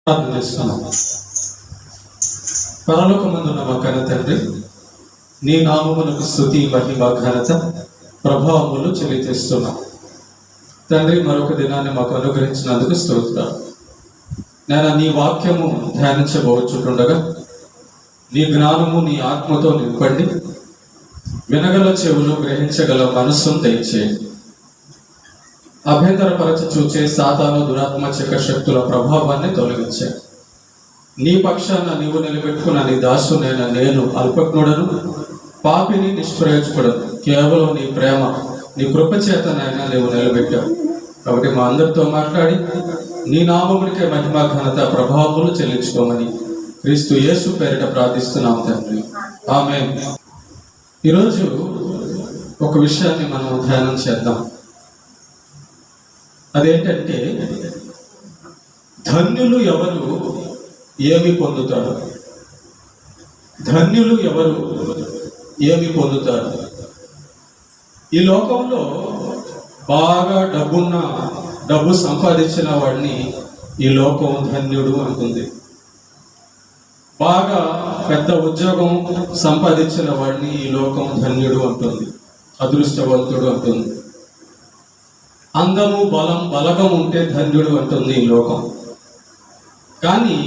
ప్రార్థన చేస్తున్నాం. పరలోకమందున్న మా కన్న తండ్రి, నీ నామమునకు స్తుతి, మహిమ, ఘనత, ప్రభావములు చెల్లిస్తున్నాం. తండ్రి, మరొక దినాన్ని మాకు అనుగ్రహించినందుకు స్తోత్రాలు. నేను నీ వాక్యము ధ్యానించబోచుండగా నీ జ్ఞానము నీ ఆత్మతో నింపండి. వినగల చెవులు, గ్రహించగల మనస్సును దయచేయండి. అభ్యంతరపరచ చూచే సాతాను, దురాత్మ, చక్ర శక్తుల ప్రభావాన్ని తొలగించాయి. నీ పక్షాన నీవు నిలబెట్టుకున్న నీ దాసునైన నేను అల్పజ్ఞుడను, పాపిని, నిష్ప్రయోజకుడను. కేవలం నీ ప్రేమ, నీ కృపచేతనైనా నీవు నిలబెట్టావు. కాబట్టి మా అందరితో మాట్లాడి నీ నామమునికే మహిమ, ఘనత, ప్రభావములు చెల్లించుకోమని క్రీస్తు యేసు పేరిట ప్రార్థిస్తున్నాం తండ్రి, ఆమేన్. ఈరోజు ఒక విషయాన్ని మనం ధ్యానం చేద్దాం. అదేంటంటే, ధన్యులు ఎవరు, ఏమి పొందుతారు? ధన్యులు ఎవరు, ఏమి పొందుతారు? ఈ లోకంలో బాగా డబ్బు సంపాదించిన వాడిని ఈ లోకం ధన్యుడు అంటుంది. బాగా పెద్ద ఉద్యోగం సంపాదించిన వాడిని ఈ లోకం ధన్యుడు అంటుంది, అదృష్టవంతుడు అంటుంది. అందము, బలగం ఉంటే ధన్యుడు అంటుంది ఈ లోకం. కానీ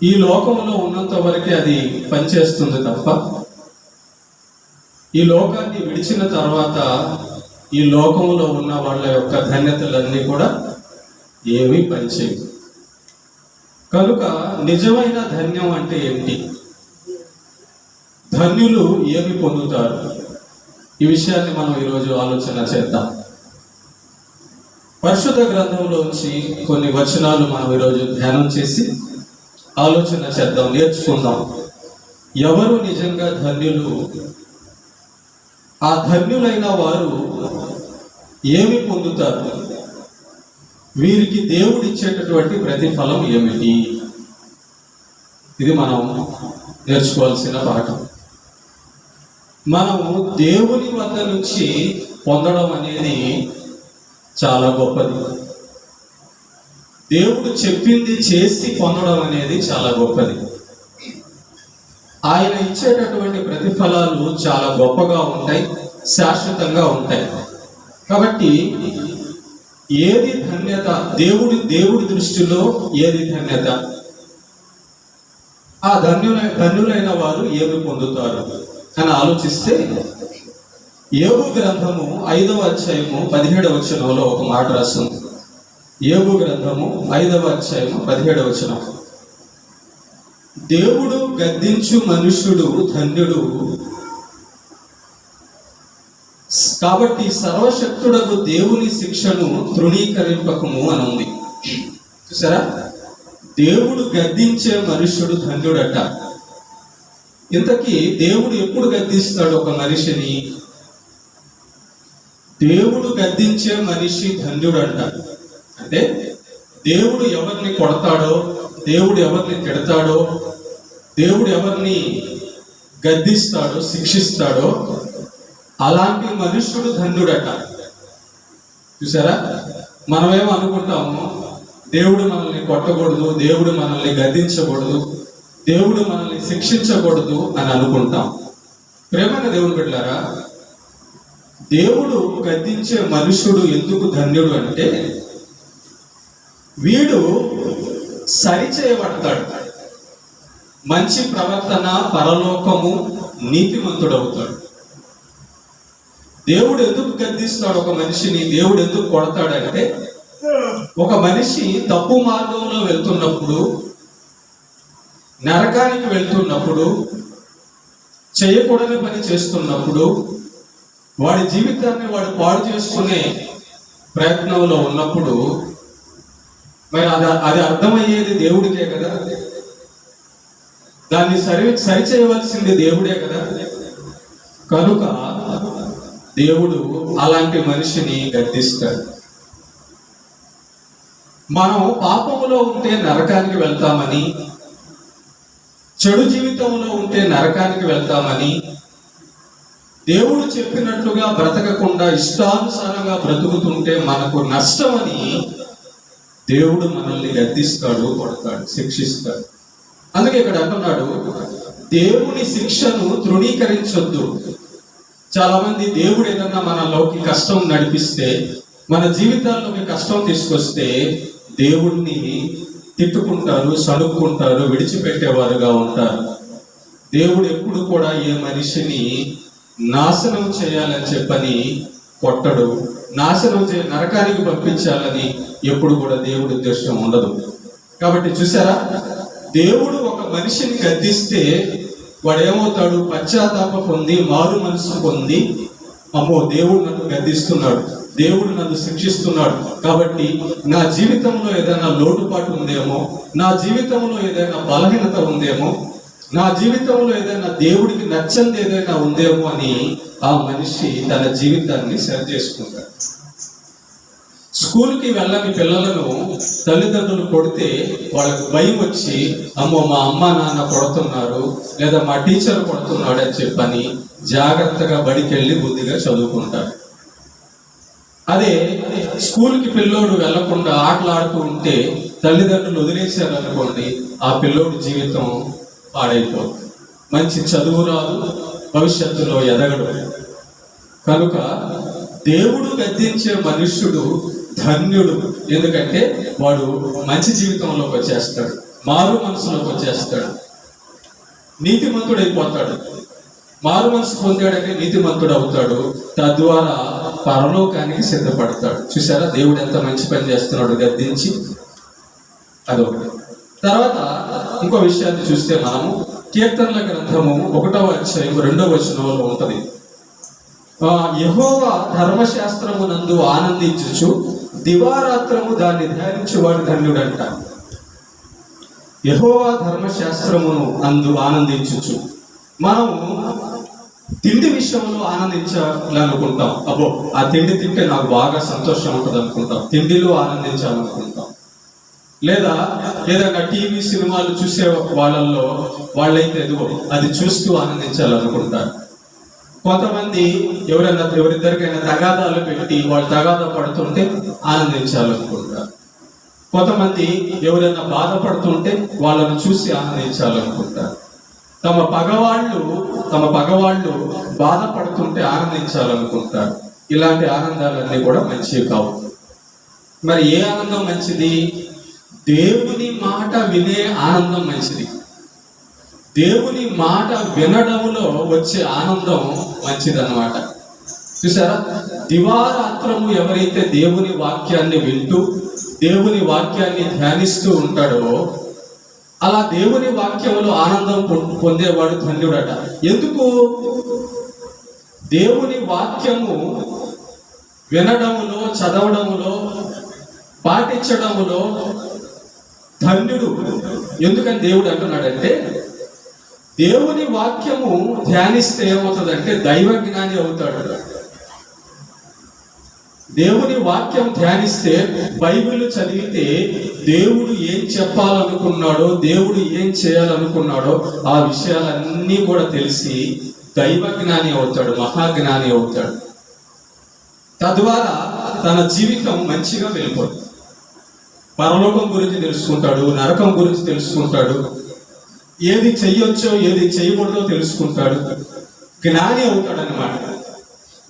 ఈ లోకంలో ఉన్నంత వరకే అది పనిచేస్తుంది తప్ప, ఈ లోకాన్ని విడిచిన తర్వాత ఈ లోకంలో ఉన్న వాళ్ళ యొక్క ధన్యతలన్నీ కూడా ఏమీ పనిచేయవు. కనుక నిజమైన ధన్యం అంటే ఏంటి? ధన్యులు ఏమి పొందుతారు? ఈ విషయాన్ని మనం ఈరోజు ఆలోచన చేద్దాం. పరిశుద్ధ గ్రంథంలోంచి కొన్ని వచనాలు మనం ఈరోజు ధ్యానం చేసి ఆలోచన చేద్దాం, నేర్చుకుందాం. ఎవరు నిజంగా ధన్యులు? ఆ ధన్యులైన వారు ఏమి పొందుతారు? వీరికి దేవుడు ఇచ్చేటటువంటి ప్రతిఫలం ఏమిటి? ఇది మనం నేర్చుకోవాల్సిన పాఠం. మనము దేవుని వద్ద నుంచి పొందడం అనేది చాలా గొప్పది. దేవుడు చెప్పింది చేసి పొందడం అనేది చాలా గొప్పది. ఆయన ఇచ్చేటటువంటి ప్రతిఫలాలు చాలా గొప్పగా ఉంటాయి, శాశ్వతంగా ఉంటాయి. కాబట్టి ఏది ధన్యత? దేవుడి దృష్టిలో ఏది ధన్యత? ఆ ధన్యులైన వారు ఏమి పొందుతారు అని ఆలోచిస్తే, యోబు గ్రంథము 5వ అధ్యాయము 17వ వచనంలో ఒక మాట రాస్తుంది. యోబు గ్రంథము 5వ అధ్యాయము 17వ వచనం. దేవుడు గద్దించు మనుష్యుడు ధన్యుడు, కాబట్టి సర్వశక్తుడకు దేవుని శిక్షను తృణీకరింపకము అని ఉంది. చూసారా? దేవుడు గద్దించే మనుష్యుడు ధన్యుడట. ఇంతకీ దేవుడు ఎప్పుడు గద్దిస్తాడు ఒక మనిషిని? దేవుడు గద్దించే మనిషి ధన్యుడంట. అంటే దేవుడు ఎవరిని కొడతాడో, దేవుడు ఎవరిని తిడతాడో, దేవుడు ఎవరిని గద్దిస్తాడో, శిక్షిస్తాడో అలాంటి మనుష్యుడు ధన్యుడట. చూసారా? మనమేమో అనుకుంటాము, దేవుడు మనల్ని కొట్టకూడదు, దేవుడు మనల్ని గద్దించకూడదు, దేవుడు మనల్ని శిక్షించకూడదు అని అనుకుంటాం. ప్రేమైన దేవుని బిడ్డలారా, దేవుడు గద్దించే మనుష్యుడు ఎందుకు ధన్యుడు అంటే, వీడు సరిచేయబడతాడు. మంచి ప్రవర్తన, పరలోకము, నీతిమంతుడవుతాడు. దేవుడు ఎందుకు గద్దిస్తాడు ఒక మనిషిని? దేవుడు ఎందుకు కొడతాడంటే, ఒక మనిషి తప్పు మార్గంలో వెళ్తున్నప్పుడు, నరకానికి వెళ్తున్నప్పుడు, చేయకూడని పని చేస్తున్నప్పుడు, వాడి జీవితాన్ని వాడు పాడు చేసుకునే ప్రయత్నంలో ఉన్నప్పుడు, మరి అది అర్థమయ్యేది దేవుడికే కదా, దాన్ని సరిచేయవలసింది దేవుడే కదా. కనుక దేవుడు అలాంటి మనిషిని గద్దిస్తాడు. మనం పాపములో ఉంటే నరకానికి వెళ్తామని, చెడు జీవితంలో ఉంటే నరకానికి వెళ్తామని, దేవుడు చెప్పినట్లుగా బ్రతకకుండా ఇష్టానుసారంగా బ్రతుకుతుంటే మనకు నష్టమని దేవుడు మనల్ని గద్దిస్తాడు, కొడతాడు, శిక్షిస్తాడు. అందుకే ఇక్కడ అంటున్నాడు, దేవుని శిక్షను తృణీకరించొద్దు. చాలా మంది దేవుడు ఏదన్నా మనలోకి కష్టం నడిపిస్తే, మన జీవితాల్లోకి కష్టం తీసుకొస్తే దేవుణ్ణి తిట్టుకుంటారు, సణుక్కుంటారు, విడిచిపెట్టేవారుగా ఉంటారు. దేవుడు ఎప్పుడు కూడా ఏ మనిషిని నాశనం చేయాలని చెప్పని కొట్టడు, నాశనం నరకానికి పంపించాలని ఎప్పుడు కూడా దేవుడి ఉద్దేశం ఉండదు. కాబట్టి చూసారా, దేవుడు ఒక మనిషిని గద్దిస్తే వాడు ఏమవుతాడు? పశ్చాత్తాప పొంది, మారు మనసు పొంది, అమ్మో దేవుడు నన్ను గద్దిస్తున్నాడు, దేవుడు నన్ను శిక్షిస్తున్నాడు, కాబట్టి నా జీవితంలో ఏదైనా లోటుపాటు ఉందేమో, నా జీవితంలో ఏదైనా బలహీనత ఉందేమో, నా జీవితంలో ఏదైనా దేవుడికి నచ్చంది ఏదైనా ఉందేమో అని ఆ మనిషి తన జీవితాన్ని సరి చేసుకుంటాడు. స్కూల్కి వెళ్ళని పిల్లలను తల్లిదండ్రులు కొడితే వాళ్ళకు భయం వచ్చి, అమ్మో మా అమ్మ నాన్న కొడుతున్నారు, లేదా మా టీచర్ కొడుతున్నాడు అని చెప్పని జాగ్రత్తగా బడికి వెళ్ళి బుద్ధిగా చదువుకుంటారు. అదే స్కూల్కి పిల్లోడు వెళ్లకుండా ఆటలాడుతూ ఉంటే తల్లిదండ్రులు వదిలేశారు అనుకోండి, ఆ పిల్లోడు జీవితం పాడైపోతుంది, మంచి చదువు రాదు, భవిష్యత్తులో ఎదగడు. కనుక దేవుడు గద్దించే మనుష్యుడు ధన్యుడు. ఎందుకంటే వాడు మంచి జీవితంలోకి వచ్చేస్తాడు, మారు మనసులోకి వచ్చేస్తాడు, నీతిమంతుడైపోతాడు. మారు మనసు పొందాడంటే నీతిమంతుడు అవుతాడు, తద్వారా పరలోకానికి సిద్ధపడతాడు. చూసారా దేవుడు ఎంత మంచి పని చేస్తున్నాడు గద్దించి. అదొకటి. తర్వాత ఇంకో విషయాన్ని చూస్తే మనము కీర్తనల గ్రంథము 1వ అధ్యాయం 2వ వచనంలో ఉంటది, యెహోవా ధర్మశాస్త్రమునందు ఆనందించుచు దివారాత్రము దాన్ని ధ్యానించువాడు ధన్యుడంట. యెహోవా ధర్మశాస్త్రమును అందు ఆనందించుచు. మనము తిండి విషయంలో ఆనందించాలనుకుంటాం, అబ్బో ఆ తిండి తింటే నాకు బాగా సంతోషం ఉంటుంది అనుకుంటాం, తిండిలో ఆనందించాలనుకుంటాం. లేదా ఏదైనా టీవీ సినిమాలు చూసే వాళ్ళైతే ఎదుగో అది చూస్తూ ఆనందించాలనుకుంటారు. కొంతమంది ఎవరిద్దరికైనా తగాదాలు పెట్టి వాళ్ళు తగాదా పడుతుంటే ఆనందించాలనుకుంటారు. కొంతమంది ఎవరైనా బాధపడుతుంటే వాళ్ళను చూసి ఆనందించాలనుకుంటారు. తమ పగవాళ్ళు బాధపడుతుంటే ఆనందించాలనుకుంటారు. ఇలాంటి ఆనందాలన్నీ కూడా మంచివి కావు. మరి ఏ ఆనందం మంచిది? దేవుని మాట వినే ఆనందం మంచిది. దేవుని మాట వినడంలో వచ్చే ఆనందం మంచిదన్నమాట. చూసారా, దివారాత్రము ఎవరైతే దేవుని వాక్యాన్ని వింటూ దేవుని వాక్యాన్ని ధ్యానిస్తూ ఉంటాడో, అలా దేవుని వాక్యంలో ఆనందం పొందేవాడు ధన్యుడట. ఎందుకు? దేవుని వాక్యము వినడములో, చదవడములో, పాటించడములో ధన్యుడు. ఎందుకని దేవుడు అంటున్నాడంటే, దేవుని వాక్యము ధ్యానిస్తే ఏమవుతుందంటే దైవ జ్ఞాని అవుతాడు. దేవుని వాక్యం ధ్యానిస్తే, బైబిల్ చదివితే దేవుడు ఏం చెప్పాలనుకున్నాడో, దేవుడు ఏం చేయాలనుకున్నాడో ఆ విషయాలన్నీ కూడా తెలిసి దైవ జ్ఞాని అవుతాడు, మహాజ్ఞాని అవుతాడు. తద్వారా తన జీవితం మంచిగా వెళ్ళిపోతుంది. పరలోకం గురించి తెలుసుకుంటాడు, నరకం గురించి తెలుసుకుంటాడు, ఏది చెయ్యొచ్చో ఏది చేయకూడదో తెలుసుకుంటాడు, జ్ఞాని అవుతాడు అన్నమాట.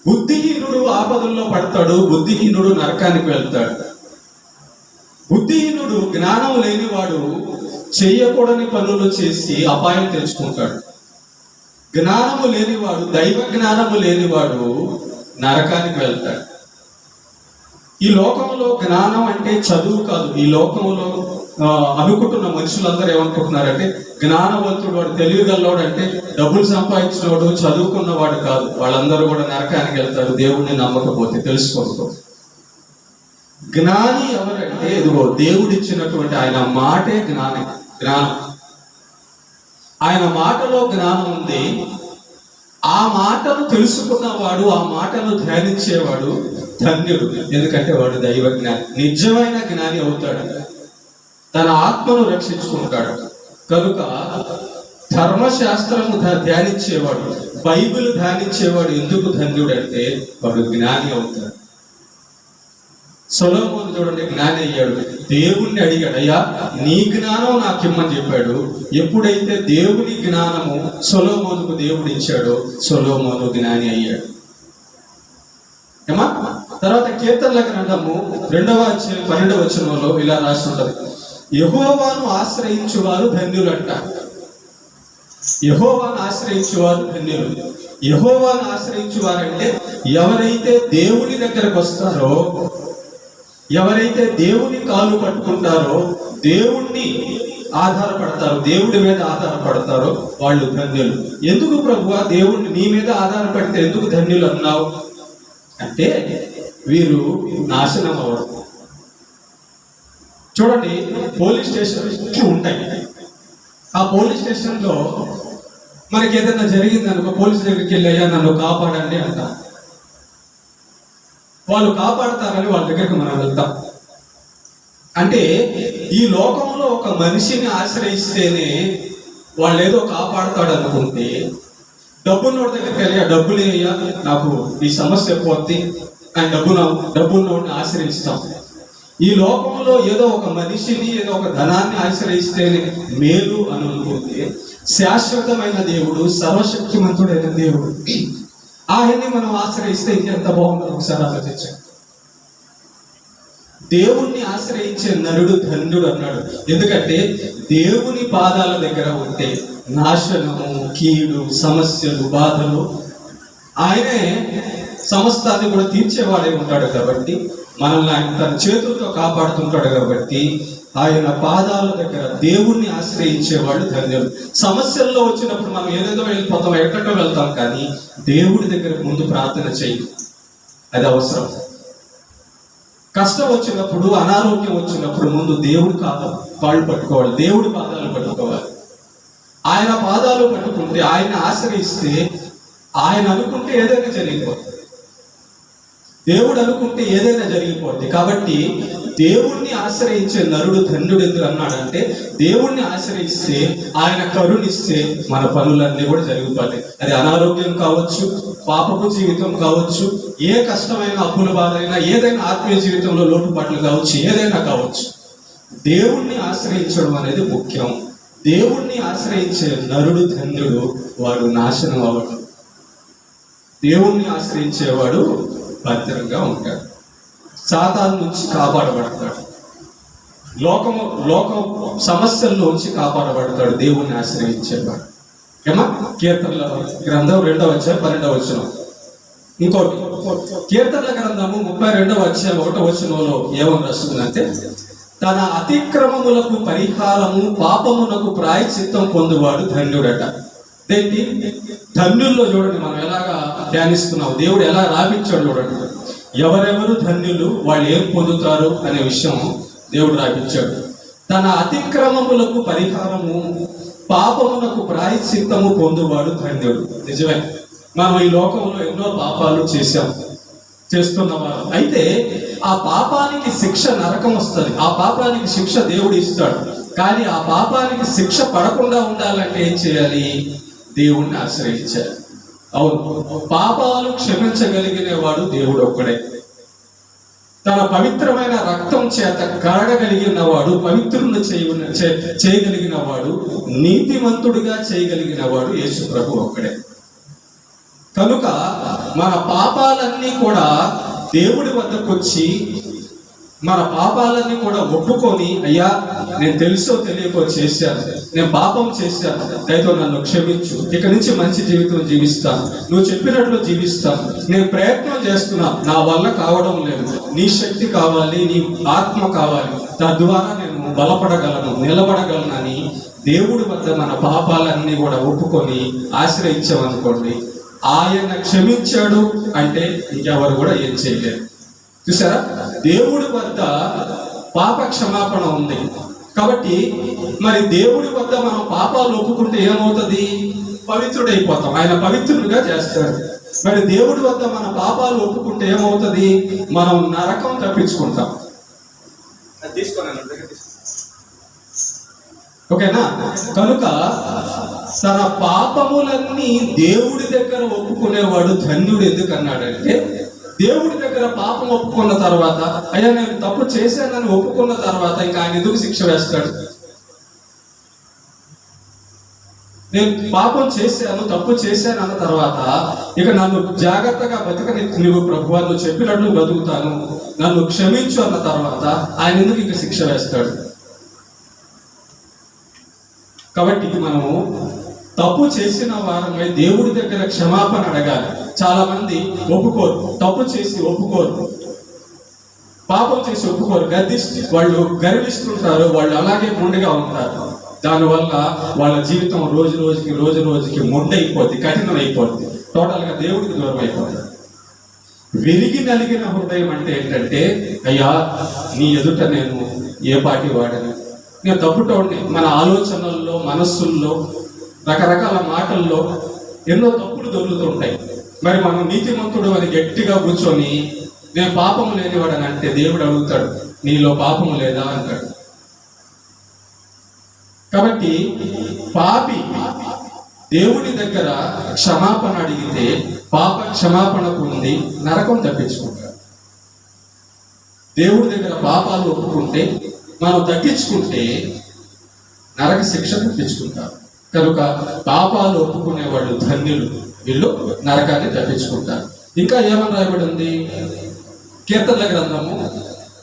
బుద్ధిహీనుడు ఆపదల్లో పడతాడు, బుద్ధిహీనుడు నరకానికి వెళ్తాడు. బుద్ధిహీనుడు జ్ఞానం లేనివాడు చెయ్యకూడని పనులు చేసి అపాయం తెచ్చుకుంటాడు. జ్ఞానము లేనివాడు, దైవ జ్ఞానము లేనివాడు నరకానికి వెళ్తాడు. ఈ లోకంలో జ్ఞానం అంటే చదువు కాదు. ఈ లోకంలో అనుకుంటున్న మనుషులందరూ ఏమనుకుంటున్నారంటే, జ్ఞానవంతుడు వాడు, తెలివిగలవాడు అంటే డబ్బులు సంపాదించినవాడు, చదువుకున్నవాడు కాదు. వాళ్ళందరూ కూడా నరకానికి వెళ్తారు దేవుణ్ణి నమ్మకపోతే, తెలుసుకోకపోతే. జ్ఞాని ఎవరంటే, ఇదిగో దేవుడిచ్చినటువంటి ఆయన మాటే జ్ఞానం. ఆయన మాటలో జ్ఞానం ఉంది. ఆ మాటను తెలుసుకున్నవాడు, ఆ మాటను ధ్యానించేవాడు ధన్యుడు. ఎందుకంటే వాడు దైవ జ్ఞాని, నిజమైన జ్ఞాని అవుతాడు, తన ఆత్మను రక్షించుకుంటాడు. కనుక ధర్మశాస్త్రము ధ్యానించేవాడు, బైబిల్ ధ్యానించేవాడు ఎందుకు ధన్యుడు అంటే వాడు జ్ఞాని అవుతాడు. సొలొమోను చూడండి జ్ఞాని అయ్యాడు. దేవుణ్ణి అడిగాడు, అయ్యా నీ జ్ఞానం నాకు ఇమ్మని చెప్పాడు. ఎప్పుడైతే దేవుని జ్ఞానము సొలొమోనుకు దేవుడు ఇచ్చాడో సొలొమోను జ్ఞాని అయ్యాడు. ఏమా తర్వాత కీర్తనల గ్రంథము 2వ అధ్యాయం 12వ వచనంలో ఇలా రాసి ఉంటది, యెహోవాను ఆశ్రయించువారు ధన్యులంట. యెహోవాను ఆశ్రయించువారు ధన్యులు. యెహోవాను ఆశ్రయించువారంటే ఎవరైతే దేవుని దగ్గరకు వస్తారో, ఎవరైతే దేవుని కాలు పట్టుకుంటారో, దేవుణ్ణి ఆధారపడతారో, దేవుడి మీద ఆధారపడతారో వాళ్ళు ధన్యులు. ఎందుకు ప్రభువా దేవుణ్ణి నీ మీద ఆధారపడితే ఎందుకు ధన్యులు అన్నావు అంటే, వీరు నాశనం అవ్వడం. చూడండి, పోలీస్ స్టేషన్ ఉంటాయి. ఆ పోలీస్ స్టేషన్లో మనకి ఏదైనా జరిగింది అనుకో, పోలీస్ దగ్గరికి వెళ్ళి అయ్యా నన్ను కాపాడండి అంట. వాళ్ళు కాపాడతారని వాళ్ళ దగ్గరికి మనం వెళ్తాం. అంటే ఈ లోకంలో ఒక మనిషిని ఆశ్రయిస్తేనే వాళ్ళు ఏదో కాపాడతాడు అనుకుంటే, డబ్బున్నోడి దగ్గరికి వెళ్ళి ఆ డబ్బులు అయ్యా నాకు ఈ సమస్య పోద్ది అని డబ్బున్నోడిని ఆశ్రయిస్తాం. ఈ లోకంలో ఏదో ఒక మనిషిని, ఏదో ఒక ధనాన్ని ఆశ్రయిస్తేనే మేలు అని అనుకుంటే, శాశ్వతమైన దేవుడు, సర్వశక్తిమంతుడైన దేవుడు, ఆయన్ని మనం ఆశ్రయిస్తే ఇంకెంత బాగుందో ఒకసారి ఆలోచించండి. దేవుణ్ణి ఆశ్రయించే నరుడు ధన్యుడు అన్నాడు. ఎందుకంటే దేవుని పాదాల దగ్గర ఉంటే నాశనము, కీడు, సమస్యలు, బాధలు ఆయనే సమస్తాన్ని కూడా తీర్చేవాడే ఉంటాడు. కాబట్టి మనల్ని ఆయన తన చేతులతో కాపాడుతుంటాడు. కాబట్టి ఆయన పాదాల దగ్గర దేవుణ్ణి ఆశ్రయించేవాళ్ళు ధన్యులు. సమస్యల్లో వచ్చినప్పుడు మనం ఏదేదో వెళ్ళిపోతాం, ఎక్కడో వెళ్తాం, కానీ దేవుడి దగ్గర ముందు ప్రార్థన చేయి, అది అవసరం. కష్టం వచ్చినప్పుడు, అనారోగ్యం వచ్చినప్పుడు ముందు దేవుడి కాళ్ళు పట్టుకోవాలి, దేవుడి పాదాలు పట్టుకోవాలి. ఆయన పాదాలు పట్టుకుంటే, ఆయన ఆశ్రయిస్తే, ఆయన అనుకుంటే ఏదైనా జరిగిపోతుంది. దేవుడు అనుకుంటే ఏదైనా జరిగిపోద్ది. కాబట్టి దేవుణ్ణి ఆశ్రయించే నరుడు ధన్యుడు ఎందుకు అన్నాడంటే, దేవుణ్ణి ఆశ్రయిస్తే, ఆయన కరుణిస్తే మన పనులన్నీ కూడా జరిగిపోతాయి. అది అనారోగ్యం కావచ్చు, పాపపు జీవితం కావచ్చు, ఏ కష్టమైన అప్పుల బాధైనా, ఏదైనా ఆత్మీయ జీవితంలో లోటుపాట్లు కావచ్చు, ఏదైనా కావచ్చు, దేవుణ్ణి ఆశ్రయించడం అనేది ముఖ్యం. దేవుణ్ణి ఆశ్రయించే నరుడు ధన్యుడు, వాడు నాశనం అవ్వడు. దేవుణ్ణి ఆశ్రయించేవాడు భద్రంగా ఉంటాడు, సాతాను నుంచి కాపాడబడతాడు, లోకం సమస్యల్లోంచి కాపాడబడతాడు దేవుణ్ణి ఆశ్రయించేవాడు. ఏమా కీర్తనల గ్రంథం 2వ అధ్యాయం 12వ వచనం. ఇంకోటి కీర్తనల గ్రంథము 32వ అధ్యాయం 1వ వచనంలో ఏమని రాస్తుందంటే, తన అతిక్రమములకు పరిహారము, పాపమునకు ప్రాయశ్చిత్తం పొందువాడు ధన్యుడట. ఏంటి ధన్యుల్లో చూడండి, మనం ఎలాగా ధ్యానిస్తున్నాం, దేవుడు ఎలా రాపించాడు చూడండి. ఎవరెవరు ధన్యులు, వాళ్ళు ఏం పొందుతారు అనే విషయం దేవుడు రాపించాడు. తన అతిక్రమములకు పరిహారము, పాపమునకు ప్రాయశ్చిత్తము పొందువాడు ధన్యుడు. నిజమే, మనం ఈ లోకంలో ఎన్నో పాపాలు చేస్తున్నవారు. అయితే ఆ పాపానికి శిక్ష నరకం వస్తుంది, ఆ పాపానికి శిక్ష దేవుడు ఇస్తాడు. కానీ ఆ పాపానికి శిక్ష పడకుండా ఉండాలంటే ఏం చేయాలి? దేవుణ్ణి ఆశ్రయించాలి. అవును, పాపాలు క్షమించగలిగిన వాడు దేవుడు ఒక్కడే. తన పవిత్రమైన రక్తం చేత కడగగలిగిన వాడు, పవిత్రుని చేయగలిగిన వాడు, నీతిమంతుడిగా చేయగలిగిన వాడు యేసు ప్రభు ఒక్కడే. కనుక మన పాపాలన్నీ కూడా దేవుడి వద్దకు వచ్చి, మన పాపాలన్నీ కూడా ఒప్పుకొని, అయ్యా నేను తెలుసో తెలియకో చేశాను, నేను పాపం చేశాను, దయతో నన్ను క్షమించు, ఇక నుంచి మంచి జీవితం జీవిస్తాను, నువ్వు చెప్పినట్లు జీవిస్తాను, నేను ప్రయత్నం చేస్తున్నాను, నా వల్ల కావడం లేదు, నీ శక్తి కావాలి, నీ ఆత్మ కావాలి, తద్వారా నేను బలపడగలను, నిలబడగలనని దేవుడి వద్ద మన పాపాలన్నీ కూడా ఒప్పుకొని ఆశ్రయించామనుకోండి, ఆయన క్షమించాడు అంటే ఇంకెవరు కూడా ఏం చేయలేరు. చూసారా, దేవుడి వద్ద పాప క్షమాపణ ఉంది. కాబట్టి మరి దేవుడి వద్ద మనం పాపాలు ఒప్పుకుంటే ఏమవుతుంది? పవిత్రుడైపోతాం, ఆయన పవిత్రుడిగా చేస్తాడు. మరి దేవుడి వద్ద మన పాపాలు ఒప్పుకుంటే ఏమవుతుంది? మనం నరకం తప్పించుకుంటాం. ఓకేనా? కనుక తన పాపములన్నీ దేవుడి దగ్గర ఒప్పుకునేవాడు ధన్యుడు. ఎందుకన్నాడంటే దేవుడి దగ్గర పాపం ఒప్పుకున్న తర్వాత, అయ్యా నేను తప్పు చేశానని ఒప్పుకున్న తర్వాత ఇంకా ఆయన ఎందుకు శిక్ష వేస్తాడు? నేను పాపం చేశాను, తప్పు చేశాను అన్న తర్వాత ఇక నన్ను జాగ్రత్తగా బతకని నువ్వు ప్రభువా, నువ్వు చెప్పినట్లు బతుకుతాను, నన్ను క్షమించు అన్న తర్వాత ఆయన ఎందుకు ఇంకా శిక్ష వేస్తాడు? కాబట్టి మనము తప్పు చేసిన వారమై దేవుడి దగ్గర క్షమాపణ అడగాలి. చాలా మంది ఒప్పుకోరు, తప్పు చేసి ఒప్పుకోరు, పాపం చేసి ఒప్పుకోరు, వాళ్ళు గర్విస్తుంటారు, వాళ్ళు అలాగే మొండిగా ఉంటారు. దానివల్ల వాళ్ళ జీవితం రోజు రోజుకి మొండైపోద్ది, కఠినం అయిపోద్ది, టోటల్ గా దేవుడికి దూరం అయిపోతుంది. విరిగి నలిగిన హృదయం అంటే ఏంటంటే, అయ్యా నీ ఎదుట నేను ఏ పాటి వాడని, నేను తప్పుటోడిని. మన ఆలోచనల్లో, మనస్సుల్లో, రకరకాల మాటల్లో ఎన్నో తప్పులు దొరుకుతుంటాయి. మరి మనం నీతిమంతుడు అని గట్టిగా కూర్చొని నేను పాపము లేనివాడని అంటే దేవుడు అడుగుతాడు, నీలో పాపము లేదా అంటాడు. కాబట్టి పాపి దేవుడి దగ్గర క్షమాపణ అడిగితే పాప క్షమాపణ పొంది నరకం తప్పించుకుంటాడు. దేవుడి దగ్గర పాపాలు ఒప్పుకుంటే, మనం తగ్గించుకుంటే నరక శిక్ష తప్పించుకుంటారు. కనుక పాపాలు ఒప్పుకునే వాళ్ళు ధన్యులు, వీళ్ళు నరకాన్ని తప్పించుకుంటారు. ఇంకా ఏమని రాయబడి ఉంది? కీర్తనల గ్రంథము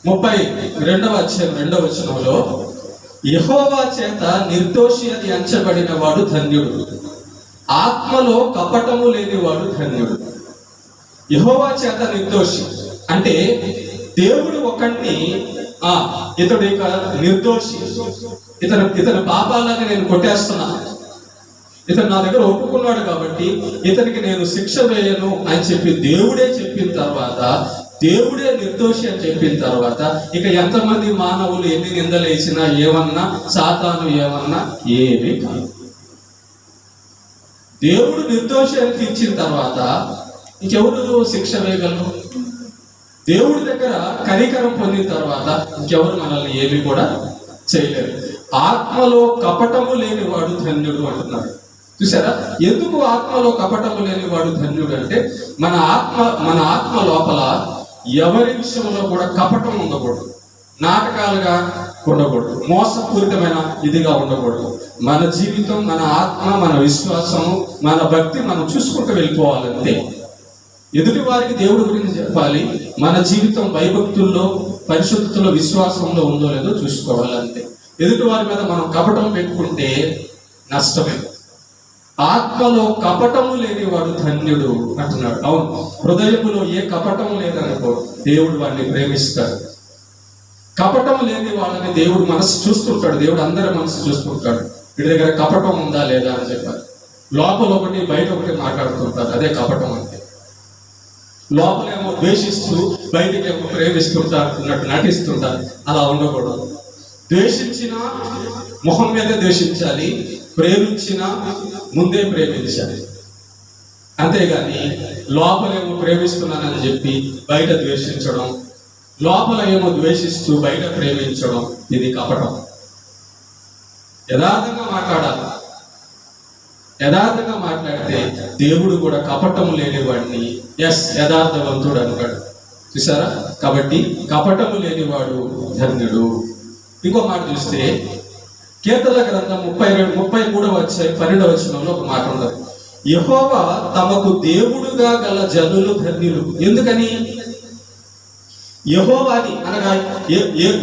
32వ అధ్యాయం 2వ వచనంలో, యెహోవా చేత నిర్దోషి అని ఎంచబడిన వాడు ధన్యుడు, ఆత్మలో కపటము లేని వాడు ధన్యుడు. యెహోవా చేత నిర్దోషి అంటే దేవుడు ఒకడిని ఇతడు ఇక నిర్దోషి, ఇతని పాపాలని నేను కొట్టేస్తున్నా, ఇతను నా దగ్గర ఒప్పుకున్నాడు కాబట్టి ఇతనికి నేను శిక్ష వేయను అని చెప్పి దేవుడే చెప్పిన తర్వాత, దేవుడే నిర్దోషి అని చెప్పిన తర్వాత ఇక ఎంతమంది మానవులు ఎన్ని నిందలు వేసినా, ఏమన్నా, సాతాను ఏమన్నా ఏమీ కాదు. దేవుడు నిర్దోషి అని తీర్చిన తర్వాత ఇంకెవరు శిక్ష వేయగలరు? దేవుడి దగ్గర కనికరం పొందిన తర్వాత ఇంకెవరు మనల్ని ఏమి కూడా చేయలేరు. ఆత్మలో కపటము లేని వాడు ధన్యుడు అంటున్నాడు. చూసారా, ఎందుకు ఆత్మలో కపటము లేని వాడు ధన్యుడు అంటే, మన ఆత్మ లోపల ఎవరి విషయంలో కూడా కపటం ఉండకూడదు, నాటకాలుగా ఉండకూడదు, మోసపూరితమైన ఇదిగా ఉండకూడదు. మన జీవితం, మన ఆత్మ, మన విశ్వాసము, మన భక్తి మనం చూసుకుంటూ వెళ్ళిపోవాలంటే, ఎదుటి వారికి దేవుడి గురించి చెప్పాలి. మన జీవితం భయభక్తుల్లో, పరిశుద్ధతలో, విశ్వాసంలో ఉందో లేదో చూసుకోవాలంటే. ఎదుటి వారి మీద మనం కపటం పెట్టుకుంటే నష్టమే. ఆత్మలో కపటము లేని వాడు ధన్యుడు అంటున్నాడు. అవును, హృదయములో ఏ కపటము లేదనుకో దేవుడు వాడిని ప్రేమిస్తాడు. కపటం లేని వాళ్ళని దేవుడు మనసు చూస్తుంటాడు, దేవుడు అందరి మనసు చూస్తుంటాడు. వీడి దగ్గర కపటం ఉందా లేదా అని చెప్పారు. లోపల ఒకటి బయట ఒకటి మాట్లాడుతుంటారు, అదే కపటం అంటే. లోపలేమో ద్వేషిస్తూ బయటకేమో ప్రేమిస్తుంటారు అన్నట్టు నటిస్తుంటారు. అలా ఉండకూడదు. ద్వేషించినా మొహం మీద ద్వేషించాలి, ప్రేమించినా ముందే ప్రేమించాలి. అంతేగాని లోపలేమో ప్రేమిస్తున్నానని చెప్పి బయట ద్వేషించడం, లోపల ఏమో ద్వేషిస్తూ బయట ప్రేమించడం, ఇది కపటం. యథార్థంగా మాట్లాడాలి. యథార్థంగా మాట్లాడితే దేవుడు కూడా కపటము లేనివాడిని యథార్థవంతుడు అంటాడు. చూసారా, కాబట్టి కపటము లేనివాడు ధన్యుడు. ఇంకో మాట చూస్తే కీర్తనల గ్రంథం 33వ అధ్యాయం 12వ వచనంలో ఒక మాట ఉన్నది. యెహోవా తమకు దేవుడుగా గల జనులు ధన్యులు. ఎందుకని? యెహోవాని అనగా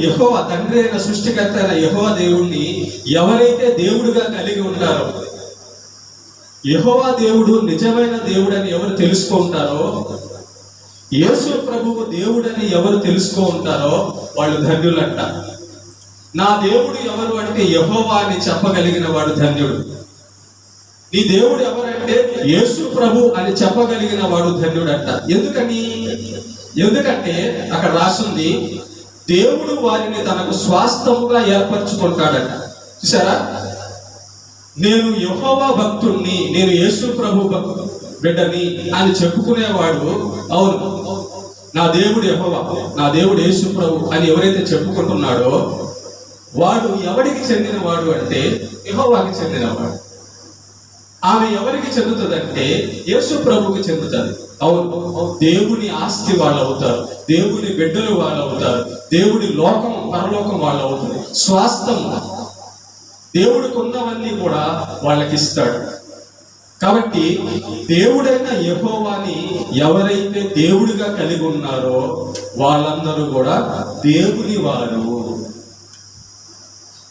యెహోవా తండ్రి అయిన సృష్టికర్త అయిన యెహోవా దేవుణ్ణి ఎవరైతే దేవుడుగా కలిగి ఉంటారో, యెహోవా దేవుడు నిజమైన దేవుడని ఎవరు తెలుసుకుంటారో, యేసు ప్రభువు దేవుడని ఎవరు తెలుసుకుంటారో వాళ్ళు ధన్యులంట. నా దేవుడు ఎవరు అంటే యెహోవా అని చెప్పగలిగిన వాడు ధన్యుడు. నీ దేవుడు ఎవరంటే యేసు ప్రభు అని చెప్పగలిగిన వాడు ధన్యుడంట. ఎందుకంటే అక్కడ రాసింది, దేవుడు వారిని తనకు స్వాస్థముగా ఏర్పరచుకుంటాడట. చూసారా, నేను యెహోవా భక్తుణ్ణి, నేను యేసు ప్రభు బిడ్డని అని చెప్పుకునేవాడు, అవును నా దేవుడు యెహోవా, నా దేవుడు యేసు ప్రభు అని ఎవరైతే చెప్పుకుంటున్నాడో వాడు ఎవరికి చెందినవాడు అంటే యెహోవాకి చెందినవాడు. ఆమె ఎవరికి చెందుతుందంటే యేసు ప్రభుకి చెందుతుంది. అవును, దేవుని ఆస్తి వాళ్ళు అవుతారు, దేవుని బిడ్డలు వాళ్ళు అవుతారు, దేవుడి లోకం పరలోకం వాళ్ళు అవుతుంది. స్వాస్థం దేవుడికి ఉన్నవన్నీ కూడా వాళ్ళకి ఇస్తాడు. కాబట్టి దేవుడైన యెహోవాని ఎవరైతే దేవుడిగా కలిగి ఉన్నారో వాళ్ళందరూ కూడా దేవుని వారు.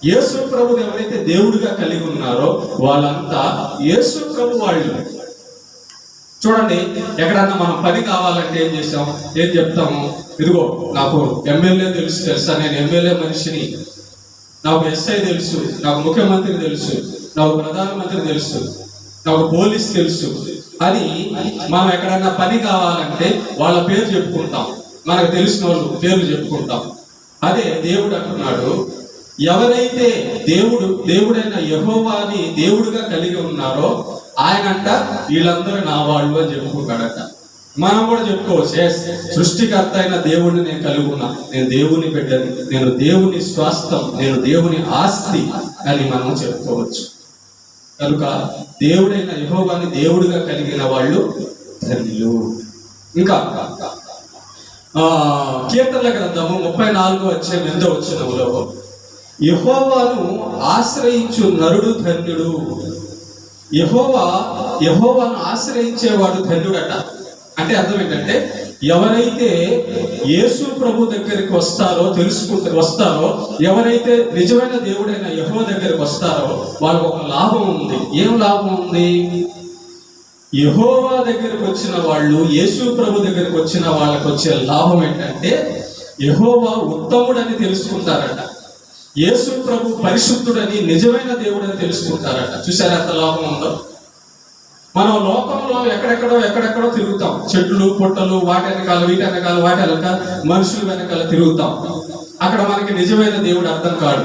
యేసు ప్రభుని ఎవరైతే దేవుడిగా కలిగి ఉన్నారో వాళ్ళంతా యేసు ప్రభు వాళ్ళు. చూడండి, ఎక్కడన్నా మనం పని కావాలంటే ఏం చేస్తాం, ఏం చెప్తాము, ఇదిగో నాకు ఎమ్మెల్యే తెలుసా, నేను ఎమ్మెల్యే మనిషిని, నాకు ఎస్ఐ తెలుసు, నాకు ముఖ్యమంత్రి తెలుసు, నాకు ప్రధానమంత్రి తెలుసు, నాకు పోలీస్ తెలుసు అని మనం ఎక్కడన్నా పని కావాలంటే వాళ్ళ పేరు చెప్పుకుంటాం, మనకు తెలిసిన వాళ్ళు పేర్లు చెప్పుకుంటాం. అదే దేవుడు అంటున్నాడు, ఎవరైతే దేవుడైన యెహోవాని దేవుడిగా కలిగి ఉన్నారో ఆయనంట వీళ్ళందరూ నా వాళ్ళు అని చెప్పుకుంటాడట. మనం కూడా చెప్పుకోవచ్చు, సృష్టికర్త అయిన దేవుడిని నేను కలిగి ఉన్నా, నేను దేవుని బిడ్డని, నేను దేవుని స్వాస్థం, నేను దేవుని ఆస్తి అని మనం చెప్పుకోవచ్చు. కనుక దేవుడైన యెహోవాని దేవుడిగా కలిగిన వాళ్ళు ధన్యులు. ఇంకా కీర్తనల గ్రంథము 34:8 యెహోవాను ఆశ్రయించు నరుడు ధన్యుడు. యెహోవాను ఆశ్రయించేవాడు ధన్యుడట. అంటే అర్థం ఏంటంటే, ఎవరైతే యేసు ప్రభు దగ్గరికి వస్తారో, ఎవరైతే నిజమైన దేవుడైన యెహోవా దగ్గరికి వస్తారో వాళ్ళకు ఒక లాభం ఉంది. ఏం లాభం ఉంది? యెహోవా దగ్గరికి వచ్చిన వాళ్ళు, యేసు ప్రభు దగ్గరికి వచ్చిన వాళ్ళకి వచ్చే లాభం ఏంటంటే, యెహోవా ఉత్తముడని తెలుసుకుంటారట, యేసు ప్రభు పరిశుద్ధుడని, నిజమైన దేవుడని తెలుసుకుంటారట. చూసారా ఎంత లాభం ఉందో? మనం లోకంలో ఎక్కడెక్కడో తిరుగుతాం, చెట్లు పుట్టలు వాటి వెనకాల వీటి వెనకాల వాటి వెనకాల మనుషుల వెనకాల తిరుగుతాం. అక్కడ మనకి నిజమైన దేవుడు అర్థం కాడు.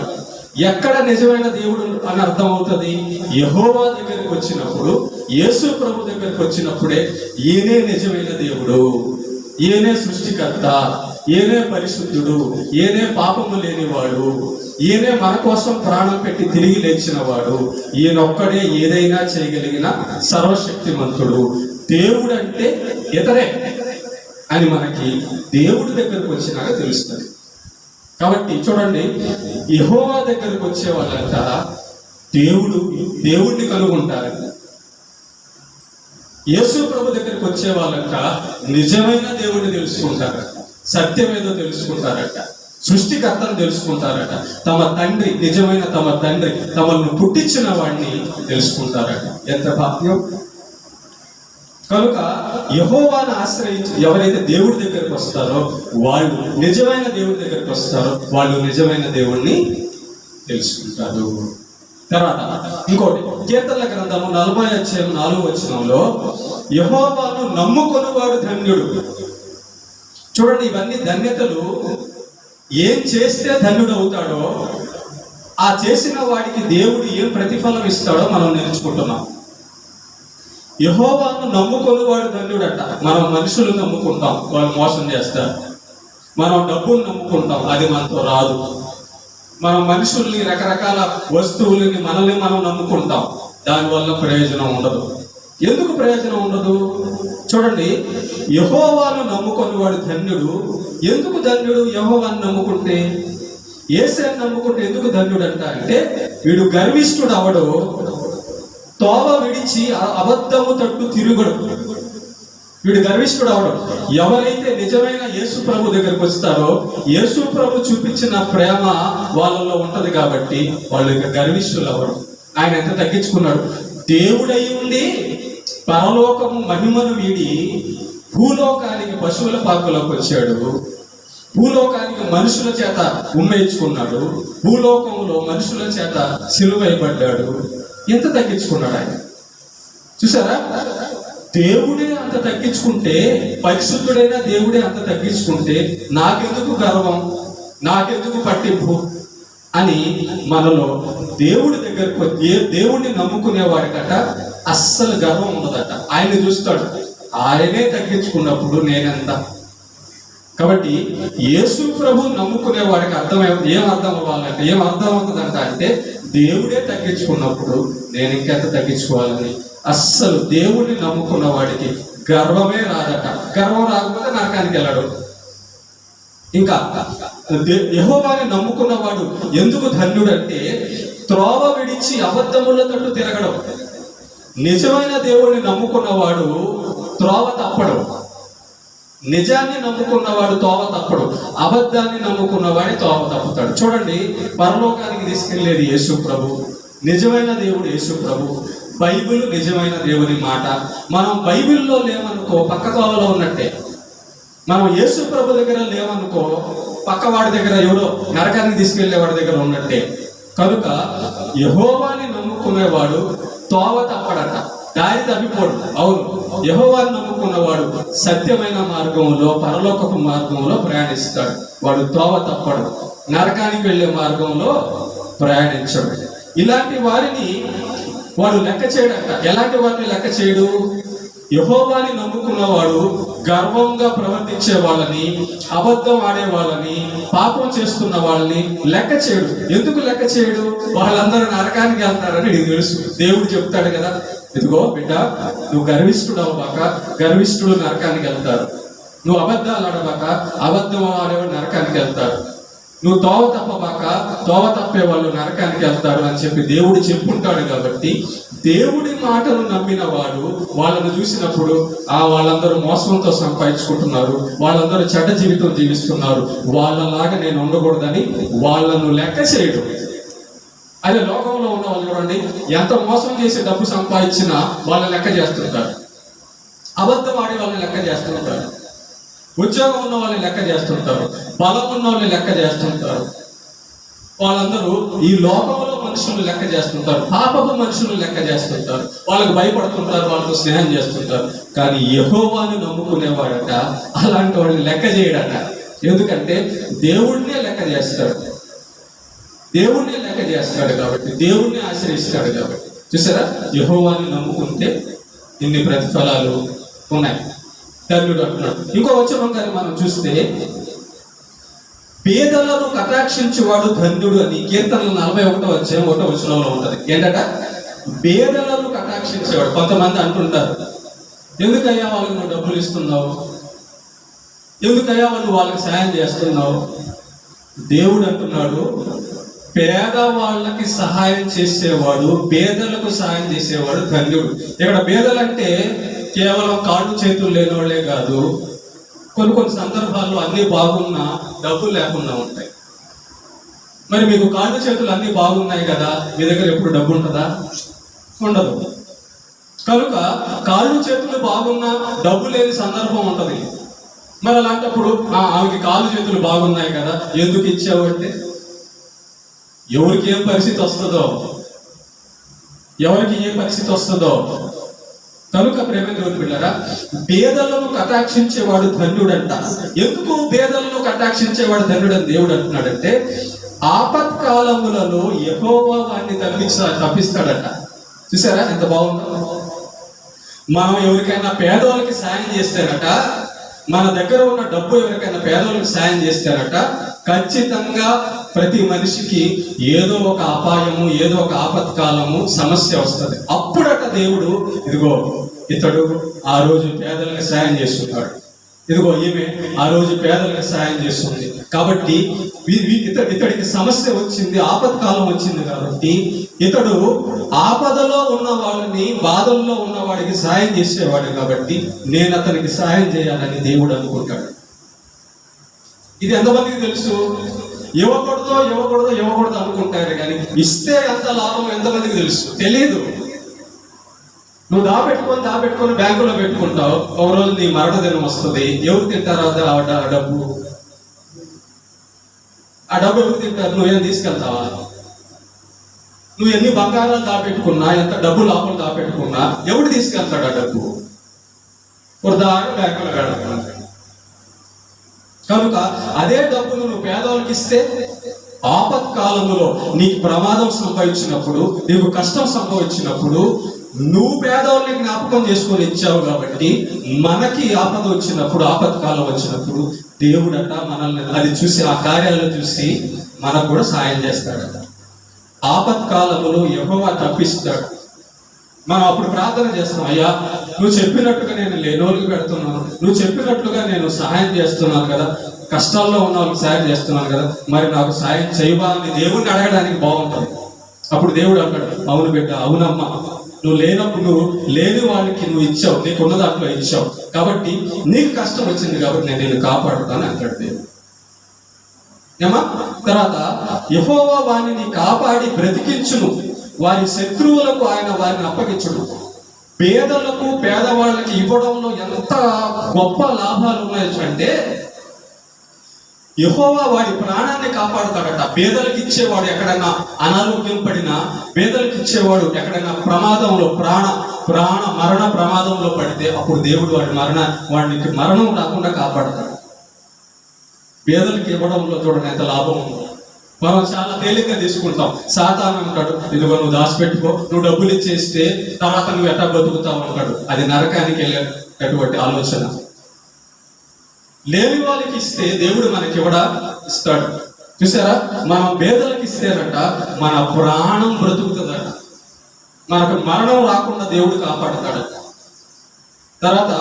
ఎక్కడ నిజమైన దేవుడు అని అర్థం అవుతుంది? యెహోవా దగ్గరికి వచ్చినప్పుడు, యేసు ప్రభు దగ్గరికి వచ్చినప్పుడే ఈయనే నిజమైన దేవుడు, ఈయనే సృష్టికర్త, ఈయనే పరిశుద్ధుడు, ఈయనే పాపము లేనివాడు, ఈయనే మన కోసం ప్రాణం పెట్టి తిరిగి లేచినవాడు, ఈయనొక్కడే ఏదైనా చేయగలిగిన సర్వశక్తిమంతుడు. దేవుడు అంటే ఇతరే అని మనకి దేవుడి దగ్గరకు వచ్చినాక తెలుస్తుంది. కాబట్టి చూడండి, యెహోవా దగ్గరకు వచ్చే వాళ్ళంట దేవుడిని కనుగొంటారంట. యేసు ప్రభు దగ్గరికి వచ్చే వాళ్ళంట నిజమైన దేవుడిని తెలుసుకుంటారట, సత్యమేదో తెలుసుకుంటారట, సృష్టికర్తను తెలుసుకుంటారట, తమ తండ్రి, నిజమైన తమ తండ్రి, తమను పుట్టించిన వాడిని తెలుసుకుంటారట. ఎంత భాగ్యం! కనుక యెహోవాను ఆశ్రయించి ఎవరైతే దేవుడి దగ్గరికి వస్తారో వాళ్ళు, నిజమైన దేవుడి దగ్గరికి వస్తారో వాళ్ళు నిజమైన దేవుణ్ణి తెలుసుకుంటారు. తర్వాత ఇంకోటి, కీర్తనల గ్రంథము 40:4 యెహోవాను నమ్ముకొనువాడు ధన్యుడు. చూడండి, ఇవన్నీ ధన్యతలు. ఏం చేస్తే ధన్యుడు అవుతాడో, ఆ చేసిన వాడికి దేవుడు ఏం ప్రతిఫలం ఇస్తాడో మనం నేర్చుకుంటున్నాం. యెహోవాను నమ్ముకొనువాడు ధన్యుడట. మనం మనుషులు నమ్ముకుంటాం, వాళ్ళు మోసం చేస్తారు. మనం డబ్బులు నమ్ముకుంటాం, అది మనతో రాదు. మనం మనుషుల్ని, రకరకాల వస్తువులని, మనల్ని మనం నమ్ముకుంటాం, దానివల్ల ప్రయోజనం ఉండదు. ఎందుకు ప్రయోజనం ఉండదు? చూడండి, యెహోవాను నమ్ముకొనివాడు ధన్యుడు. ఎందుకు ధన్యుడు? యెహోవాను నమ్ముకుంటే, యేసుని నమ్ముకుంటే ఎందుకు ధన్యుడు అంటే, వీడు గర్విష్ఠుడు అవడు, తోవ విడిచి అబద్ధము తట్టు తిరుగుడు. వీడు గర్విష్ఠుడు అవడు. ఎవరైతే నిజమైన యేసు ప్రభు దగ్గరికి వస్తారో, యేసు ప్రభు చూపించిన ప్రేమ వాళ్ళలో ఉంటది కాబట్టి వాళ్ళు ఇక గర్విష్ఠులు అవరు. ఆయన ఎంత తగ్గించుకున్నాడు. దేవుడై ఉండి పరలోకము మహిమను వీడి భూలోకానికి పశువుల పాకలోకి వచ్చాడు. భూలోకానికి మనుషుల చేత ఉమ్మేయించుకున్నాడు. భూలోకంలో మనుషుల చేత సిలువైపడ్డాడు. ఎంత తగ్గించుకున్నాడు ఆయన! చూసారా? దేవుడే అంత తగ్గించుకుంటే, పరిశుద్ధుడైన దేవుడే అంత తగ్గించుకుంటే నాకెందుకు గర్వం, నాకెందుకు పట్టింపు అని మనలో దేవుడి దగ్గరకు, దేవుడిని నమ్ముకునేవాడికట అస్సలు గర్వం ఉండదట. ఆయన్ని చూస్తాడు, ఆయనే తగ్గించుకున్నప్పుడు నేనెంత. కాబట్టి యేసు ప్రభు నమ్ముకునే వాడికి ఏం అర్థం అవ్వాలంటే, ఏం అర్థం అవుతుందంట అంటే, దేవుడే తగ్గించుకున్నప్పుడు నేను ఇంకెంత తగ్గించుకోవాలని. అస్సలు దేవుడిని నమ్ముకున్న వాడికి గర్వమే రాదట. గర్వం రాకపోతే నరకానికి వెళ్ళాడు. ఇంకా యెహోవాని నమ్ముకున్నవాడు ఎందుకు ధన్యుడంటే త్రోవ విడిచి అబద్ధముల తట్టు తిరగడం. నిజమైన దేవుడిని నమ్ముకున్నవాడు త్రోవ తప్పడు. నిజాన్ని నమ్ముకున్నవాడు తోవ తప్పడు. అబద్ధాన్ని నమ్ముకున్నవాడే తోవ తప్పుతాడు. చూడండి, పరలోకానికి తీసుకెళ్లేది యేసు ప్రభు, నిజమైన దేవుడు యేసు ప్రభు. బైబిల్ నిజమైన దేవుని మాట. మనం బైబిల్లో లేమనుకో పక్క తోవలో ఉన్నట్టే. మనం యేసు ప్రభు దగ్గర లేమనుకో పక్క వాడి దగ్గర, ఎవడో నరకానికి తీసుకెళ్లే వాడి దగ్గర ఉన్నట్టే. కనుక యెహోవాని నమ్ముకునేవాడు తోవ తప్పడట, దారి తప్పిపోడు. అవును, యెహోవాని నమ్ముకున్నవాడు సత్యమైన మార్గంలో, పరలోకపు మార్గంలో ప్రయాణిస్తాడు. వాడు తోవ తప్పడు, నరకానికి వెళ్ళే మార్గంలో ప్రయాణించడు. ఇలాంటి వారిని వాడు లెక్క చేయడట. ఎలాంటి వారిని లెక్క చేయడు? యెహోవాని నమ్ముకున్నవాడు గర్వంగా ప్రవర్తించే వాళ్ళని, అబద్ధం ఆడే వాళ్ళని, పాపం చేస్తున్న వాళ్ళని లెక్క చేయడు. ఎందుకు లెక్క చేయడు? వాళ్ళందరూ నరకానికి వెళ్తారని నీకు తెలుసు. దేవుడు చెప్తాడు కదా, ఇదిగో బిడ్డ, నువ్వు గర్విష్ఠుడు అవ్వబాక, గర్విష్ఠుడు నరకానికి వెళ్తారు. నువ్వు అబద్ధాలు ఆడబాక, అబద్ధం ఆడేవాడు నరకానికి వెళ్తారు. నువ్వు తోవ తప్పబాక, తోవ తప్పే వాళ్ళు నరకానికి వెళ్తారు అని చెప్పి దేవుడు చెప్పుంటాడు. కాబట్టి దేవుడి మాటను నమ్మిన వాడు వాళ్ళను చూసినప్పుడు వాళ్ళందరూ మోసంతో సంపాదించుకుంటున్నారు, వాళ్ళందరూ చెడ్డ జీవితం జీవిస్తున్నారు, వాళ్ళలాగా నేను ఉండకూడదని వాళ్ళను లెక్క చేయడు. అదే లోకంలో ఉన్న వాళ్ళు చూడండి, ఎంత మోసం చేసి డబ్బు సంపాదించినా వాళ్ళని లెక్క చేస్తుంటారు. అబద్ధం ఆడి వాళ్ళని లెక్క చేస్తుంటారు. ఉద్యోగం ఉన్న వాళ్ళని లెక్క చేస్తుంటారు. బలం ఉన్న వాళ్ళని లెక్క చేస్తుంటారు. వాళ్ళందరూ ఈ లోకంలో మనుషులు లెక్క చేస్తుంటారు. పాపపు మనుషులు లెక్క చేస్తుంటారు. వాళ్ళకు భయపడుతుంటారు, వాళ్ళతో స్నేహం చేస్తుంటారు. కానీ యెహోవాను నమ్ముకునేవాడట అలాంటి వాడిని లెక్క చేయడట. ఎందుకంటే దేవుడినే లెక్క చేస్తాడు. దేవుడినే లెక్క చేస్తాడు కాబట్టి, దేవుడిని ఆశ్రయిస్తాడు కాబట్టి. చూసారా, యెహోవాను నమ్ముకుంటే ఇన్ని ప్రతిఫలాలు ఉన్నాయి. ధన్యుడు అంటున్నాడు. ఇంకో వచనం కానీ మనం చూస్తే, పేదలను కటాక్షించేవాడు ధన్యుడు అని కీర్తనలు 41 వచనంలో ఉంటది. ఏంటట? పేదలను కటాక్షించేవాడు. కొంతమంది అంటుంటారు, ఎందుకయ్యా వాళ్ళకి నువ్వు డబ్బులు ఇస్తున్నావు, ఎందుకయ్యా వాళ్ళకి సాయం చేస్తున్నావు? దేవుడు అంటున్నాడు, పేదవాళ్ళకి సహాయం చేసేవాడు, పేదలకు సహాయం చేసేవాడు ధన్యుడు. ఇక్కడ పేదలంటే కేవలం కాళ్ళు చేతులు లేనివాళ్లే కాదు. కొన్ని సందర్భాల్లో అన్ని బాగున్నా డబ్బులు లేకుండా ఉంటాయి. మరి మీకు కాళ్ళు చేతులు అన్ని బాగున్నాయి కదా, మీ దగ్గర ఎప్పుడు డబ్బు ఉంటుందా? ఉండదు. కనుక కాళ్ళు చేతులు బాగున్నా డబ్బు లేని సందర్భం ఉంటది. మరి అలాంటప్పుడు ఆమెకి కాళ్ళు చేతులు బాగున్నాయి కదా, ఎందుకు ఇచ్చావంటే ఎవరికి ఏ పరిస్థితి వస్తుందో కనుక ప్రేమ దేవుని బిడ్డలారా, పేదలను కటాక్షించేవాడు ధన్యుడంట. ఎందుకు పేదలను కటాక్షించేవాడు ధన్యుడని దేవుడు అంటున్నాడంటే, ఆపత్కాలములలో యెహోవా వారిని తప్పిస్తాడట. చూసారా ఎంత బాగుందో? మనం ఎవరికైనా పేదవాళ్ళకి సాయం చేస్తేనట, మన దగ్గర ఉన్న డబ్బు ఎవరికైనా పేదవాళ్ళకి సాయం చేస్తేనట, ఖచ్చితంగా ప్రతి మనిషికి ఏదో ఒక అపాయము, ఏదో ఒక ఆపత్కాలము, సమస్య వస్తుంది. అప్పుడట దేవుడు, ఇదిగో ఇతడు ఆ రోజు పేదలకు సాయం చేస్తున్నాడు, ఇదిగో ఈమె ఆ రోజు పేదలకు సాయం చేస్తుంది, కాబట్టి ఇతడికి సమస్య వచ్చింది, ఆపత్కాలం వచ్చింది, కాబట్టి ఇతడు ఆపదలో ఉన్న వాళ్ళని, బాధల్లో ఉన్న వాడికి సాయం చేసేవాడు, కాబట్టి నేను అతనికి సాయం చేయాలని దేవుడు అనుకుంటాడు. ఇది ఎంతమందికి తెలుసు? ఇవ్వకూడదు అనుకుంటారు, కానీ ఇస్తే ఎంత లాభం ఎంతమందికి తెలుసు? తెలియదు. నువ్వు దాపెట్టుకొని బ్యాంకులో పెట్టుకుంటావు. ఒక రోజు నీ మరణ దినం వస్తుంది. ఎవరు తింటారు ఆ డబ్బు? ఎవరు తింటారు? నువ్వేం తీసుకెళ్తావా? నువ్వు ఎన్ని బంగారాలు దాపెట్టుకున్నా, ఎంత డబ్బు లోపల దాపెట్టుకున్నా ఎవడు తీసుకెళ్తాడు ఆ డబ్బు? బ్యాంకులో పెడతాడు. కనుక అదే డబ్బును నువ్వు పేదవాళ్ళకి ఇస్తే, ఆపత్కాలంలో నీకు ప్రమాదం సంభవించినప్పుడు, నీకు కష్టం సంభవించినప్పుడు నువ్వు పేదవాళ్ళని జ్ఞాపకం చేసుకొని ఇచ్చావు. కాబట్టి మనకి ఆపద వచ్చినప్పుడు, ఆపత్కాలం వచ్చినప్పుడు దేవుడట మనల్ని అది చూసి, ఆ కార్యాలను చూసి మనకు కూడా సాయం చేస్తాడట. ఆపత్కాలంలో యెహోవా తప్పిస్తాడు. మనం అప్పుడు ప్రార్థన చేస్తాం, అయ్యా నువ్వు చెప్పినట్టుగా నేను లేనోళ్ళకి పెడుతున్నాను, నువ్వు చెప్పినట్లుగా నేను సహాయం చేస్తున్నాను కదా, కష్టాల్లో ఉన్న వాళ్ళకి సహాయం చేస్తున్నాను కదా, మరి నాకు సహాయం చేయవా అని దేవుడిని అడగడానికి బాగుంటుంది. అప్పుడు దేవుడు అంటాడు, అవును బిడ్డ, అవునమ్మా, నువ్వు లేనప్పుడు నువ్వు లేని వాళ్ళకి నువ్వు ఇచ్చావు, నీకున్న దాంట్లో ఇచ్చావు, కాబట్టి నీకు కష్టం వచ్చింది కాబట్టి నేను నిన్ను కాపాడుతాను అంటాడు దేవుడు. ఏమా తర్వాత యెహోవా వారిని కాపాడి బ్రతికించును, వారి శత్రువులకు ఆయన వారిని అప్పగించుడు. పేదలకు పేదవాళ్ళకి ఇవ్వడంలో ఎంత గొప్ప లాభాలు ఉన్నాయి అంటే, యెహోవా వాడి ప్రాణాన్ని కాపాడుతాడట. పేదలకు ఇచ్చేవాడు ఎక్కడైనా అనారోగ్యం పడినా, పేదలకు ఇచ్చేవాడు ఎక్కడైనా ప్రమాదంలో మరణ ప్రమాదంలో పడితే అప్పుడు దేవుడు వాడికి మరణం రాకుండా కాపాడతాడు. పేదలకు ఇవ్వడంలో చూడండి ఎంత లాభం ఉందో. మనం చాలా తేలిగ్గా తీసుకుంటాం. సాతాను అంటాడు, ఇదిగో నువ్వు దాచిపెట్టుకో, నువ్వు డబ్బులు ఇచ్చేస్తే తర్వాత నువ్వు ఎట్టా బతుకుతావు అంటాడు. అది నరకానికి వెళ్ళేటటువంటి ఆలోచన. లేని వాళ్ళకి ఇస్తే దేవుడు మనకి ఇవ్వడా ఇస్తాడు. చూసారా, మనం పేదలకు ఇస్తేనట మన ప్రాణం బ్రతుకుతుందట, మనకు మరణం రాకుండా దేవుడు కాపాడుతాడట. తర్వాత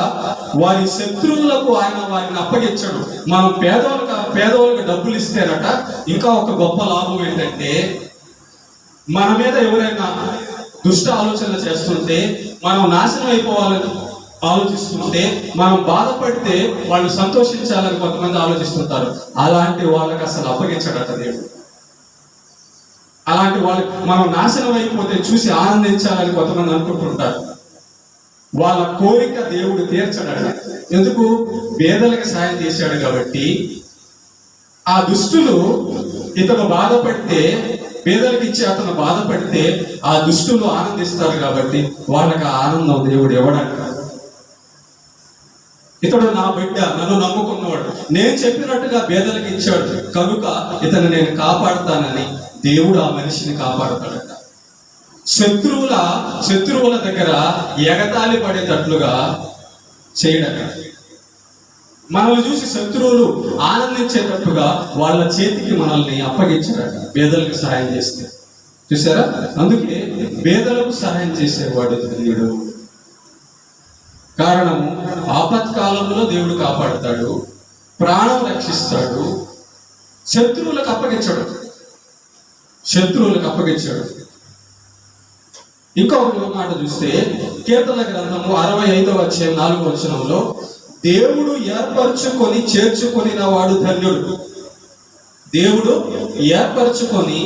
వారి శత్రువులకు ఆయన వారిని అప్పగించడు. మనం పేదవాళ్ళకి డబ్బులు ఇస్తేనట ఇంకా ఒక గొప్ప లాభం ఏంటంటే, మన మీద ఎవరైనా దుష్ట ఆలోచనలు చేస్తుంటే, మనం నాశనం అయిపోవాలని ఆలోచిస్తుంటే, మనం బాధపడితే వాళ్ళు సంతోషించాలని కొంతమంది ఆలోచిస్తుంటారు. అలాంటి వాళ్ళకి అసలు అప్పగించడట దేవుడు. అలాంటి వాళ్ళకి మనం నాశనం అయిపోతే చూసి ఆనందించాలని కొంతమంది అనుకుంటుంటారు. వాళ్ళ కోరిక దేవుడు తీర్చడట. ఎందుకు? పేదలకు సాయం చేశాడు కాబట్టి. ఆ దుష్టులు ఇతను బాధపడితే, పేదలకు ఇచ్చి అతను బాధపడితే ఆ దుష్టులు ఆనందిస్తారు కాబట్టి వాళ్ళకి ఆనందం దేవుడు ఇవ్వడానికి. ఇతడు నా బిడ్డ, నన్ను నమ్ముకున్నవాడు, నేను చెప్పినట్టుగా పేదలకు ఇచ్చాడు కనుక ఇతను నేను కాపాడుతానని దేవుడు ఆ మనిషిని కాపాడుతాడట. శత్రువుల దగ్గర ఎగతాళి పడేటట్లుగా చేయడట. మనల్ని చూసి శత్రువులు ఆనందించేటట్టుగా వాళ్ళ చేతికి మనల్ని అప్పగించాడట పేదలకు సహాయం చేస్తే. చూసారా, అందుకే పేదలకు సహాయం చేసేవాడు దేవుడు. కారణము, ఆపత్కాలంలో దేవుడు కాపాడుతాడు, ప్రాణం రక్షిస్తాడు, శత్రువులకు అప్పగించాడు. ఇంకొక మాట చూస్తే కీర్తన గ్రంథము 65వ అధ్యాయం 4వ వచనంలో, దేవుడు ఏర్పరచుకొని చేర్చుకొనిన వాడు ధన్యుడు. దేవుడు ఏర్పరచుకొని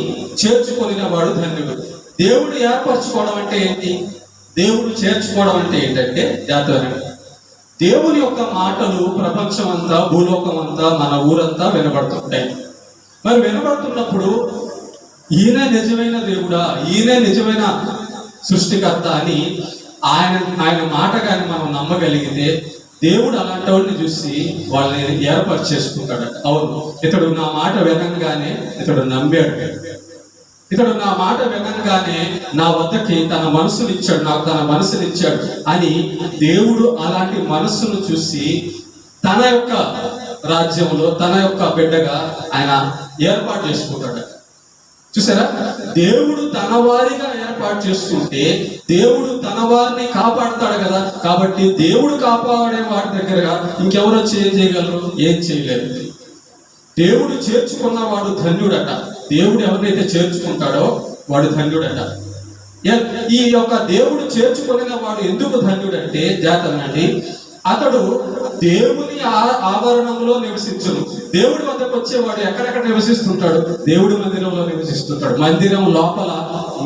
చేర్చుకొనిన వాడు ధన్యుడు. దేవుడు ఏర్పరచుకోవడం అంటే ఏంటి? దేవుడు చేర్చుకోవడం అంటే ఏంటంటే జాతీయ దేవుని యొక్క మాటలు ప్రపంచం అంతా, భూలోకం అంతా, మన ఊరంతా వినబడుతుంటాయి. మరి వినబడుతున్నప్పుడు ఈయన నిజమైన దేవుడా, ఈయన నిజమైన సృష్టికర్త అని ఆయన మాట కానీ మనం నమ్మగలిగితే దేవుడు అలాంటి వాడిని చూసి వాళ్ళని ఏర్పరచేసుకుంటాడట. అవును, ఇతడు నా మాట వినంగానే ఇతడు నమ్మాడు, ఇతడు నా మాట వినంగానే నా వద్దకి తన మనసునిచ్చాడు, నాకు తన మనసునిచ్చాడు అని దేవుడు అలాంటి మనస్సును చూసి తన యొక్క రాజ్యంలో తన యొక్క బిడ్డగా ఆయన ఏర్పాటు చేసుకుంటాడట. చూసారా, దేవుడు తన వారిగా ఏర్పాటు చేసుకుంటే దేవుడు తన వారిని కాపాడుతాడు కదా. కాబట్టి దేవుడు కాపాడే వారి దగ్గరగా ఇంకెవరు వచ్చి ఏం చేయగలరు? ఏం చేయలేరు. దేవుడు చేర్చుకున్నవాడు ధన్యుడట. దేవుడు ఎవరినైతే చేర్చుకుంటాడో వాడు ధన్యుడట. ఈ యొక్క దేవుడు చేర్చుకున్న వాడు ఎందుకు ధన్యుడంటే జాతనండి, అతడు దేవుని ఆవరణంలో నివసించును. దేవుడి వద్దకు వచ్చేవాడు ఎక్కడెక్కడ నివసిస్తుంటాడు? దేవుడి మందిరంలో నివసిస్తుంటాడు, మందిరం లోపల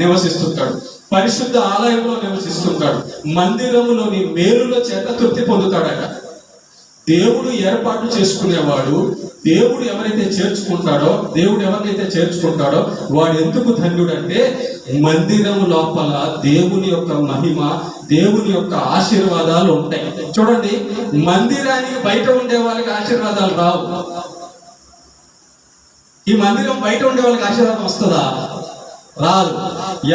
నివసిస్తుంటాడు, పరిశుద్ధ ఆలయంలో నివసిస్తుంటాడు, మందిరములోని మేలుల చేత తృప్తి పొందుతాడట. దేవుడు ఏర్పాటు చేసుకునేవాడు, దేవుడు ఎవరైతే చేర్చుకుంటాడో వాడు ఎందుకు ధన్యుడంటే, మందిరము లోపల దేవుని యొక్క మహిమ, దేవుని యొక్క ఆశీర్వాదాలు ఉంటాయి. చూడండి, మందిరానికి బయట ఉండే వాళ్ళకి ఆశీర్వాదాలు రావు. ఈ మందిరం బయట ఉండే వాళ్ళకి ఆశీర్వాదం వస్తుందా? రాదు.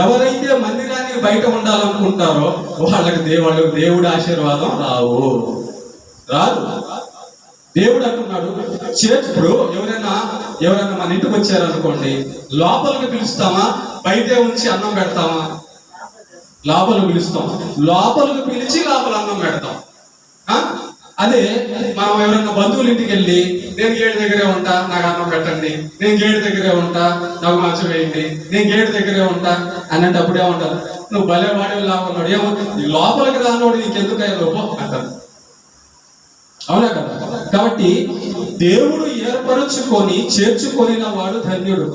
ఎవరైతే మందిరానికి బయట ఉండాలనుకుంటారో వాళ్ళకి దేవుడి ఆశీర్వాదం రాదు. దేవుడు అంటున్నాడు, ఇప్పుడు ఎవరైనా మన ఇంటికి వచ్చారనుకోండి, లోపలికి పిలుస్తామా, బయటే ఉంచి అన్నం పెడతామా? లోపల పిలుస్తాం, లోపలికి పిలిచి లోపల అన్నం పెడతాం. అదే మనం ఎవరైనా బంధువుల ఇంటికి వెళ్ళి, నేను గేటు దగ్గరే ఉంటా, నాకు అన్నం పెట్టండి, నేను గేటు దగ్గరే ఉంటా, నాకు మంచం వేయండి, నేను గేటు దగ్గరే ఉంటా అన్నట్టు అప్పుడే ఉంటారు, నువ్వు భలే వాడే లాభన్నాడు, ఏమో లోపలికి రానోడు నీకెందుకు లోపం అంటారు. అవునా కదా? కాబట్టి దేవుడు ఏర్పరచుకొని చేర్చుకొనిన వాడు ధన్యుడు.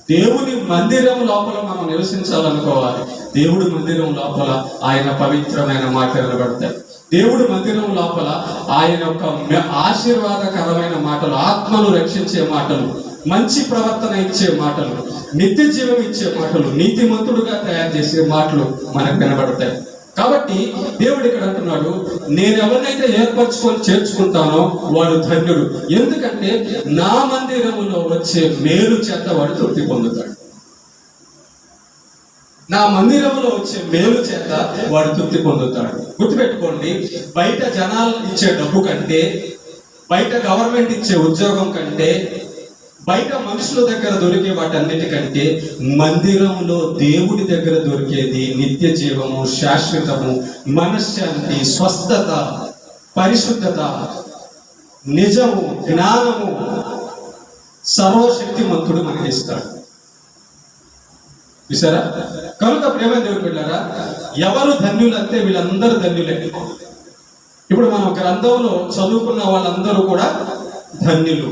దేవుని మందిరం లోపల మనం నివసించాలనుకోవాలి. దేవుడి మందిరం లోపల ఆయన పవిత్రమైన మాటలు పడతాయి. దేవుడి మందిరం లోపల ఆయన యొక్క ఆశీర్వాదకరమైన మాటలు, ఆత్మను రక్షించే మాటలు, మంచి ప్రవర్తన ఇచ్చే మాటలు, నిత్య జీవం ఇచ్చే మాటలు, నీతిమంతుడుగా తయారు చేసే మాటలు మనకు కనబడతాయి. కాబట్టి దేవుడు ఇక్కడ అంటున్నాడు, నేను ఎవరినైతే ఏర్పరచుకొని చేర్చుకుంటానో వాడు ధన్యుడు. ఎందుకంటే నా మందిరములో వచ్చే మేలు చేత వాడు తృప్తి పొందుతాడు. నా మందిరంలో వచ్చే మేలు చేత వాడు తృప్తి పొందుతాడు. గుర్తుపెట్టుకోండి, బయట జనాలు ఇచ్చే డబ్బు కంటే, బయట గవర్నమెంట్ ఇచ్చే ఉద్యోగం కంటే, బయట మనుషుల దగ్గర దొరికే వాటన్నిటికంటే మందిరంలో దేవుడి దగ్గర దొరికేది నిత్య జీవము, శాశ్వతము, మనశ్శాంతి, స్వస్థత, పరిశుద్ధత, నిజము, జ్ఞానము సర్వశక్తిమంతుడు మనకి ఇస్తాడు. చూసారా? కనుక ప్రేమ దేవుడు వెళ్ళారా, ఎవరు ధన్యులంటే వీళ్ళందరూ ధన్యులే. ఇప్పుడు మనం గ్రంథంలో చదువుకున్న వాళ్ళందరూ కూడా ధన్యులు.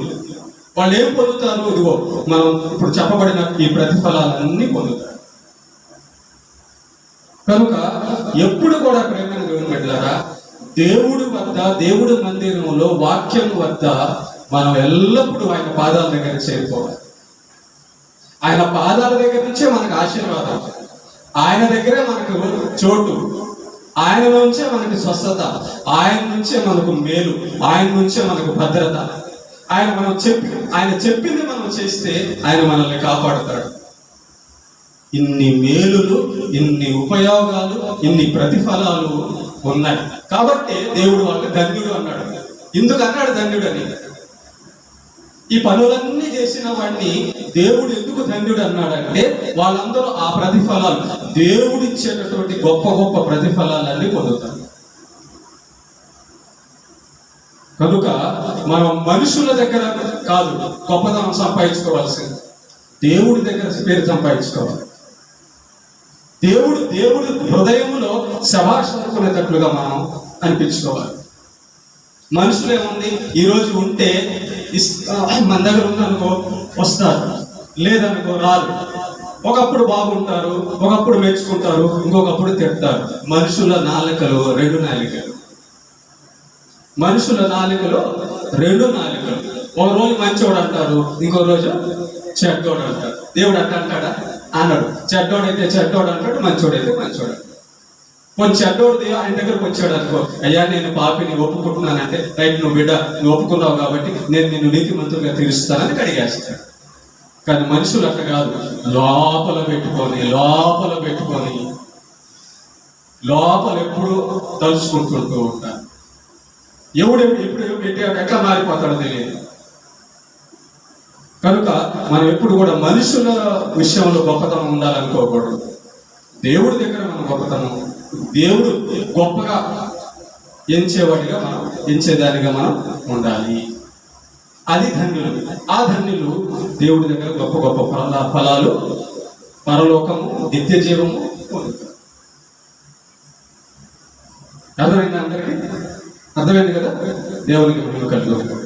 వాళ్ళు ఏం పొందుతారు? ఇదిగో మనం ఇప్పుడు చెప్పబడిన ఈ ప్రతిఫలాలన్నీ పొందుతారు. కనుక ఎప్పుడు కూడా ప్రేమైన దేవుని బిడ్డలారా, దేవుడి వద్ద, దేవుడి మందిరంలో, వాక్యం వద్ద మనం ఎల్లప్పుడూ ఆయన పాదాల దగ్గర చేరుకోవాలి. ఆయన పాదాల దగ్గర నుంచే మనకు ఆశీర్వాదం, ఆయన దగ్గరే మనకు చోటు, ఆయన నుంచే మనకి స్వస్థత, ఆయన నుంచే మనకు మేలు, ఆయన నుంచే మనకు భద్రత. ఆయన చెప్పింది మనం చేస్తే ఆయన మనల్ని కాపాడుతాడు. ఇన్ని మేలులు, ఇన్ని ఉపయోగాలు, ఇన్ని ప్రతిఫలాలు ఉన్నాయి. కాబట్టి దేవుడు వాళ్ళని ధన్యుడు అన్నాడు. ఎందుకు అన్నాడు ధన్యుడు అని? ఈ పనులన్నీ చేసిన వాడిని దేవుడు ఎందుకు ధన్యుడు అన్నాడంటే, వాళ్ళందరూ ఆ ప్రతిఫలాలు, దేవుడు ఇచ్చేటటువంటి గొప్ప గొప్ప ప్రతిఫలాలన్నీ పొందుతారు. కనుక మనం మనుషుల దగ్గర కాదు గొప్పతనం సంపాదించుకోవాల్సింది, దేవుడి దగ్గర పేరు సంపాదించుకోవాలి. దేవుడు హృదయంలో శభాష్ అనుకునేటట్లుగా మనం అనిపించుకోవాలి. మనుషులు ఏముంది, ఈరోజు ఉంటే మన దగ్గర ఉందనుకో వస్తారు, లేదనుకో రాదు. ఒకప్పుడు బాగుంటారు, ఒకప్పుడు మెచ్చుకుంటారు, ఇంకొకప్పుడు తిడతారు. మనుషుల నాలుకలు రెండు నాలుకలు. మనుషుల నాలుకలు రెండు నాలుకలు. ఒక రోజు మంచోడు అంటారు, ఇంకో రోజు చెడ్డోడు అంటారు. దేవుడు అంటాడా? అన్నాడు. చెడ్డోడైతే చెడ్డోడు అంటాడు, మంచోడైతే మంచోడు అంటాడు. కొంచెం చెడ్డోడు ఆయన దగ్గరకు వచ్చాడు అనుకో, అయ్యా నేను పాపిని ఒప్పుకుంటున్నానంటే, రైట్ నువ్వు బిడ్డ, నువ్వు ఒప్పుకున్నావు కాబట్టి నేను నిన్ను నీతిమంతులుగా తీరుస్తానని కడిగేస్తాడు. కానీ మనుషులు అట్లా కాదు, లోపల పెట్టుకొని లోపల ఎప్పుడు తలుచుకుంటుంటూ ఉంటారు. ఎప్పుడు ఎట్లా మారిపోతాడో తెలియదు. కనుక మనం ఎప్పుడు కూడా మనుషుల విషయంలో గొప్పతనం ఉండాలనుకోకూడదు. దేవుడి దగ్గర మనం గొప్పతనం, దేవుడు గొప్పగా ఎంచేదానిగా మనం ఉండాలి. అది ధన్యులు. ఆ ధన్యులు దేవుడి దగ్గర గొప్ప గొప్ప ఫలాలు, పరలోకము, నిత్య జీవము పొందుతారు. అర్థమైంది అందరికీ? అర్థమైంది కదా? దేవునికి కలుగు.